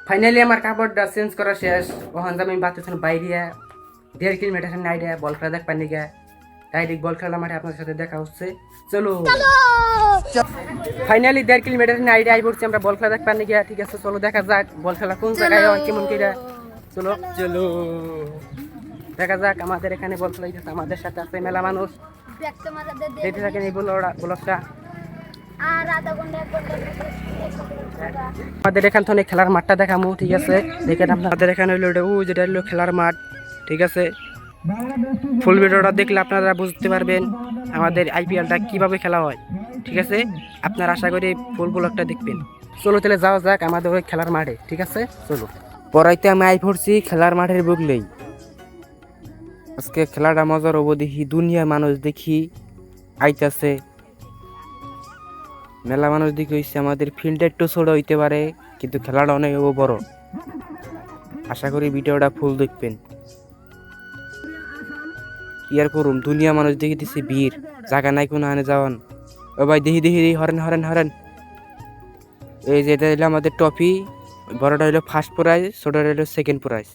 Finally আমার কাপড়টা change করা শেষ। ওখান আমি বাচ্চা বাইরে 1.5 কিলোমিটার নাইডে বল খেলা দেখ পানি গা ডাইরেক্ট বল খেলা মাঠে আপনার সাথে দেখা হচ্ছে। চলো ফাইনালি 1.5 কিলোমিটার নাইডে আই পড়ছি আমরা বল খেলা দেখ পানি গা। ঠিক আছে চলো দেখা যাক বল খেলা কোন জায়গায় হয় কেমন করে। চলো চলো দেখা যাক। আমাদের এখানে বল খেলা হইতেছে, আমাদের সাথে আছে মেলা মানুষ। দেখতে থাকেন এই ব্লগটা। আমাদের এখান থেকে খেলার মাঠটা দেখামু। ঠিক আছে দেখেন আপনাদের এখানে হইলো যেটা হইলো খেলার মাঠ। ঠিক আছে ফুল ভিডিওটা দেখলে আপনারা বুঝতে পারবেন আমাদের আইপিএলটা কিভাবে খেলা হয়। ঠিক আছে আপনারা আশা করি ফুল ব্লগটা দেখবেন। চলো তাহলে যাওয়া যাক আমাদের ওই খেলার মাঠে। ঠিক আছে চলো। পড়াইতে আমি আই পড়ছি খেলার মাঠের বুকলেই। আজকে খেলাটা মজার হবো দেখি, দুনিয়ার মানুষ দেখি আইতাছে, মেলা মানুষ দেখি হইছে। আমাদের ফিল্ডটা একটু ছোট হইতে পারে কিন্তু খেলাটা অনেক বড়। আশা করি ভিডিওটা ফুল দেখবেন। কি আর করুম, দুনিয়া মানুষ দেখি দিছি ভিড়, জায়গা নাই কোনো আনে যাওয়ান। ও ভাই দেখি দেখি হরেন হরেন হরেন। এই যে এটা হইলো আমাদের ট্রফি, বড়টা হইলো ফার্স্ট প্রাইজ, ছোটটা হইলো সেকেন্ড প্রাইজ।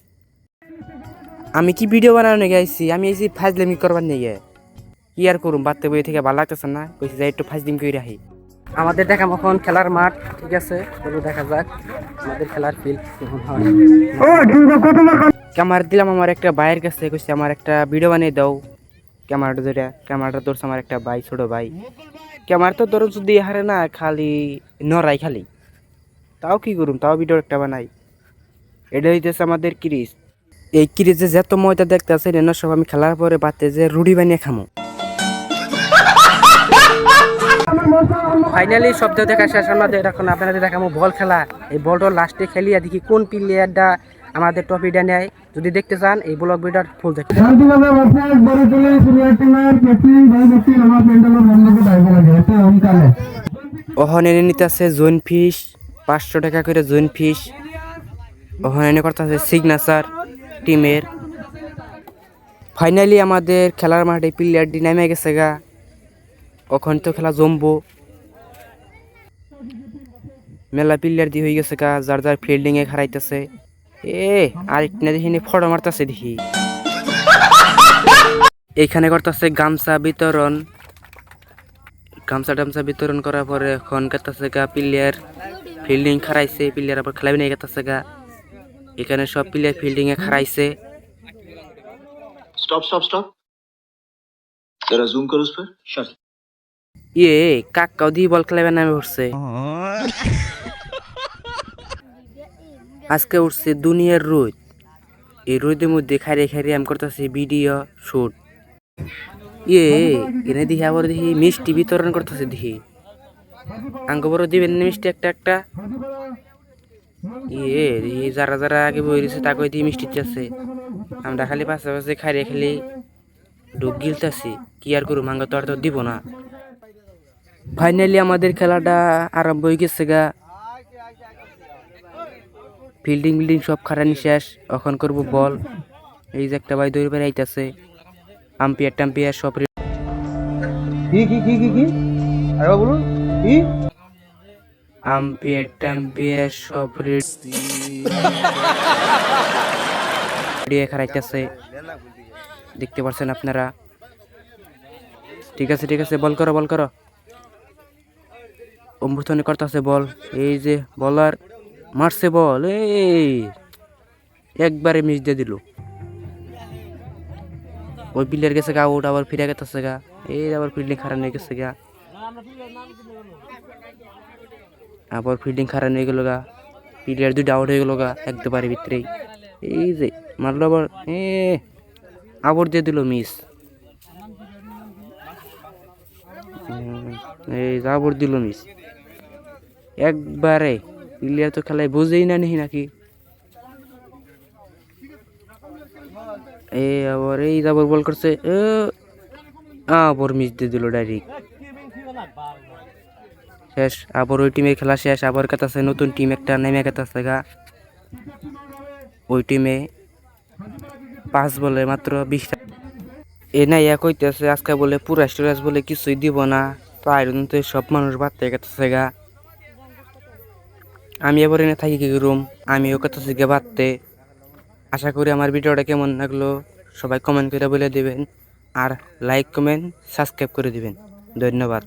আমি কি ভিডিও বানানো গেছি, আমি এই যে ফাজলামি করবার নিয়ে কি আর করুম, বাড়তে বই থেকে ভালো লাগতেছে না, কইছি যাই একটু ফাজলিম করে রাখি। আমাদের দেখাম এখন খেলার মাঠ। ঠিক আছে চলো দেখা যাক আমাদের খেলার ফিল্ড কেমন হয়। ক্যামেরা দিলাম আমার একটা ভাইয়ের কাছে, কইছি আমার একটা ভিডিও বানিয়ে দাও। ক্যামেরাটা ধরছে আমার একটা ভাই, ছোট ভাই। ক্যামেরা তো ধরো যদি হারে না, খালি নড়াই খালি, তাও কি করুম, তাও ভিডিও একটা বানাই। এটা হইতেছে আমাদের ক্রিজ। এই ক্রিজে যত ময়দা দেখতে আছে এটা সব আমি খেলার পরে বাতে যে রুটি বানিয়ে খামো। ফাইনালি শব্দ দেখা শেষ আমাদের। এখন আপনাদের দেখাবো বল খেলা। এই বলটা লাস্টে খেলিয়া দেখি কোন প্লেয়ারটা আমাদের ট্রফিটা নেয়। যদি দেখতে চান এই ব্লগ ভিডিও ফুল দেখতে। ওখানে নিতে আছে জোন ফিস, 500 টাকা করে জোন ফিস। ওখানে করতে আছে সিগনেচার টিমের। ফাইনালি আমাদের খেলার মাঠে প্লেয়ারটি নেমে গেছে গা। ওখানে তো খেলা জমবো, মেলা প্লেয়ার দিয়ে হয়ে গেছে গা, যার যার ফিল্ডিং এ খারাইতেছে। আরেকটা দেখি ফটো মারতেছে দেখি। এইখানে করতেছে গামছা বিতরণ। গামছা বিতরণ করার পরে এখন করতেছে গা প্লেয়ার ফিল্ডিং খারাইছে, প্লেয়ার আবার খেলাবি নিয়ে গেছে গা। এখানে সব প্লেয়ার ফিল্ডিং এ খারাইছে। स्टॉप स्टॉप स्टॉप जरा जूम करो उस पर शट। কাকাও দিয়ে বল খেলাবে নামে উঠছে। আজকে উঠছে দুনিয়ার রোদ। এই রোদের মধ্যে খাইরে খাইরে আমি করতেছি ভিডিও শুট। এনে দেখি আবার দেখি মিষ্টি বিতরণ করতেছে দেখি। আঙ্গ বড় দিবেন মিষ্টি একটা একটা। দেখি যারা যারা আগে বই রয়েছে তাকে দিয়ে মিষ্টি চাচ্ছে। আমরা খালি পাশাপাশি খাইরে খালি ডুব গিলতেছি। কি আর করুম, আঙ্গ তো আর তো দিব না। ফাইনালি আমাদের খেলাটা আরম্ভ হয়ে গেছে গা। ফিল্ডিং সব খারানি শেষ, এখন করবো বল। এই যে একটা ভাই দৌড়ে বেড়াইতেছে, আম্পিয়ার সব বলুন কি আম্পিয়ার সব খারাইতেছে, দেখতে পাচ্ছেন আপনারা। ঠিক আছে বল করো। অমৃতনে করতেছে বল। এই যে বলার মারছে বল, একবারে মিস দিয়ে দিল। ওই প্লেয়ার গেছে গা আউট, আবার ফিরে গেছে গা। এই আবার ফিল্ডিং খারাপ হয়ে গেছে গা, আবার ফিল্ডিং খারাপ হয়ে গেল গা। প্লেয়ার দুইটা আউট হয়ে গেল গা একবারে ভিতরেই। এই যে মারলো আবার, আবার দিয়ে দিল মিস। এই আবার দিল মিস একবারে। প্লেয়ার তো খেলায় বুঝেই না নাকি। আবার এই আবার বল করছে, আবার মিস দিয়ে দিল ডাইরেক্ট। শেষ, আবার ওই টিমের খেলা শেষ। আবার কাতাছে নতুন টিম একটা নেমে কাতাছে গা। ওই টিমে 5 বলে মাত্র 20 রান। না কইতেছে আজকে বলে পুরা স্টোরেজ বলে কিছুই দিব না, তাই সব মানুষ বাদ থেকে গেছে গা। আমি এবার এনে থাকি কি রুম আমিও কত থেকে বাড়তে। আশা করি আমার ভিডিওটা কেমন লাগলো সবাই কমেন্ট করে বলে দিবেন আর লাইক কমেন্ট সাবস্ক্রাইব করে দিবেন। ধন্যবাদ।